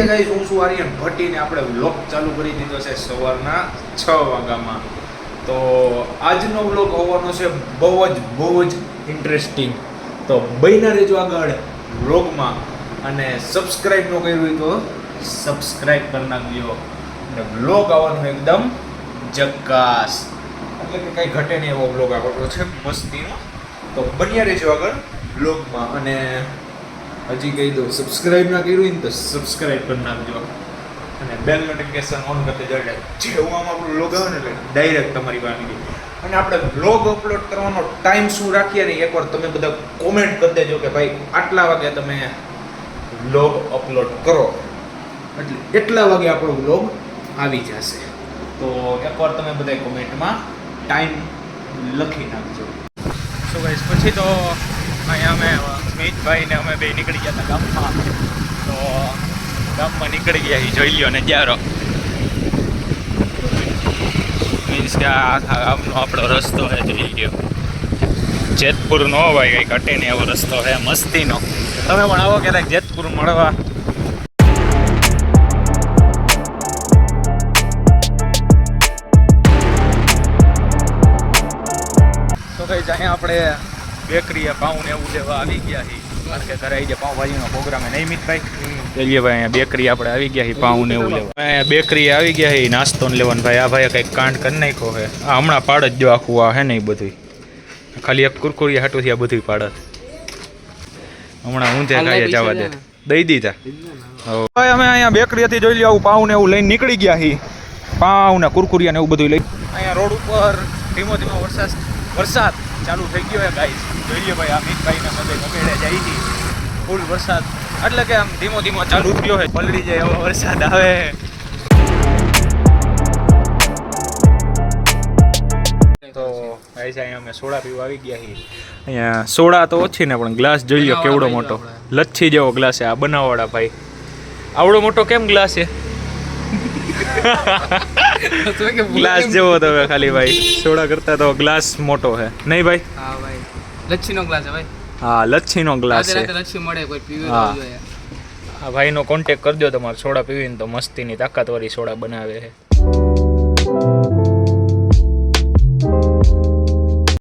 Guys, હું છું આર્યન ભટ્ટીને આપણે વ્લોગ ચાલુ કરી દીધો છે સવારના 6 વાગ્યામાં. તો આજનો વ્લોગ હોવાનો છે બહુ જ ઇન્ટરેસ્ટિંગ. તો બન્યા રહેજો આગળ વ્લોગમાં, અને સબસ્ક્રાઇબ ન કર્યું હોય તો સબસ્ક્રાઇબ કરી નાખજો. અને વ્લોગ આવવાનો એકદમ જક્કાસ, એટલે કે કંઈ ઘટે નહીં એવો વ્લોગ આવવાનો છે મસ્તીનો. તો બન્યા રહેજો આગળ વ્લોગમાં. અને હજી કહી દઉં, સબસ્ક્રાઇબ ના કર્યું હોય ને તો સબસ્ક્રાઇબ કરી નાખજો, અને બેલ નોટિફિકેશન ઓન કરતી જાવ એટલે જેવું આમ આપણું વ્લોગ આવે ને એટલે ડાયરેક્ટ તમારી પાસે આવી. અને આપણે વ્લોગ અપલોડ કરવાનો ટાઈમ શું રાખીએ ને એકવાર તમે બધા કોમેન્ટ કરી દેજો કે ભાઈ આટલા વાગે તમે વ્લોગ અપલોડ કરો, એટલે એટલા વાગે આપણો વ્લોગ આવી જશે. તો એકવાર તમે બધા કોમેન્ટમાં ટાઈમ લખી નાખજો. સો ગાઈસ, પછી તો અહીંયા અમે સ્મિતભાઈ ને અમે બે નીકળી ગયા હતા ગામમાં. તો ગામમાં નીકળી ગયા એ જોઈ લ્યો ને જ્યારે મીન્સ કે આ ગામનો આપણો રસ્તો છે જોઈ લ્યો. જેતપુરનો ભાઈ કંઈ ઘટે ને એવો રસ્તો છે મસ્તીનો. તમે પણ આવો ક્યારેક જેતપુર મળવા. તો કઈ અહીંયા આપણે બેકરીએ પાઉં ને એવું લેવા આવી ગયા છીએ, કારણ કે ઘરે આવી ગયા પાઉંભાજીનો પ્રોગ્રામ નહીં મિતભાઈ. ચલીએ ભાઈ, અહીંયા બેકરી આપણે આવી ગયા છીએ પાઉં ને એવું લેવા. અહીંયા બેકરી આવી ગયા છીએ નાસ્તો ને લેવાનું. ભાઈ આ ભાઈએ કંઈક કાંડ કરી નાખ્યો છે. આ હમણાં પાડ જ જો આખું આ હે ને એ બધું, ખાલી એક કુરકુરી હાટુથી આ બધું પાડત. હમણાં ઊંધે ખાઈએ જવા દે દઈ દીધા. ભાઈ અમે અહીંયા બેકરીથી જોઈ લો આવું પાઉં ને એવું લઈને નીકળી ગયા છીએ. પાઉં ને કુરકુરિયા ને એવું બધું લઈ. અહીંયા રોડ ઉપર ધીમો ધીમો વરસાદ ચાલુ થઈ ગયો છે ગાઈસ. જોઈ લો ભાઈ, આ મિતભાઈને મધે ગમેડે જાય છે ફૂલ વરસાદ, એટલે કે આમ ધીમો ધીમો ચાલુ થયો છે. પલળી જાય એવો વરસાદ આવે. તો ગાઈસ અહીંયા અમે સોડા પીવા આવી ગયા છીએ. અહીંયા સોડા તો ઓછી ને પણ ગ્લાસ જોઈ લો કેવડો મોટો, લચ્છી જેવો ગ્લાસ છે આ બનાવવાળા ભાઈ. આવડો મોટો કેમ ગ્લાસ છે? ગ્લાસ જેવો તો ખાલી ભાઈ, સોડા કરતા તો ગ્લાસ મોટો છે નહીં ભાઈ? હા ભાઈ, લચ્છીનો ગ્લાસ છે ભાઈ. હા, લચ્છીનો ગ્લાસ છે. લચ્છી મળે કોઈ પીવે તો જોઈએ. આ ભાઈનો કોન્ટેક્ટ કરજો તમારે સોડા પીવીને તો મસ્તીની તાકાતવાળી સોડા બનાવે છે.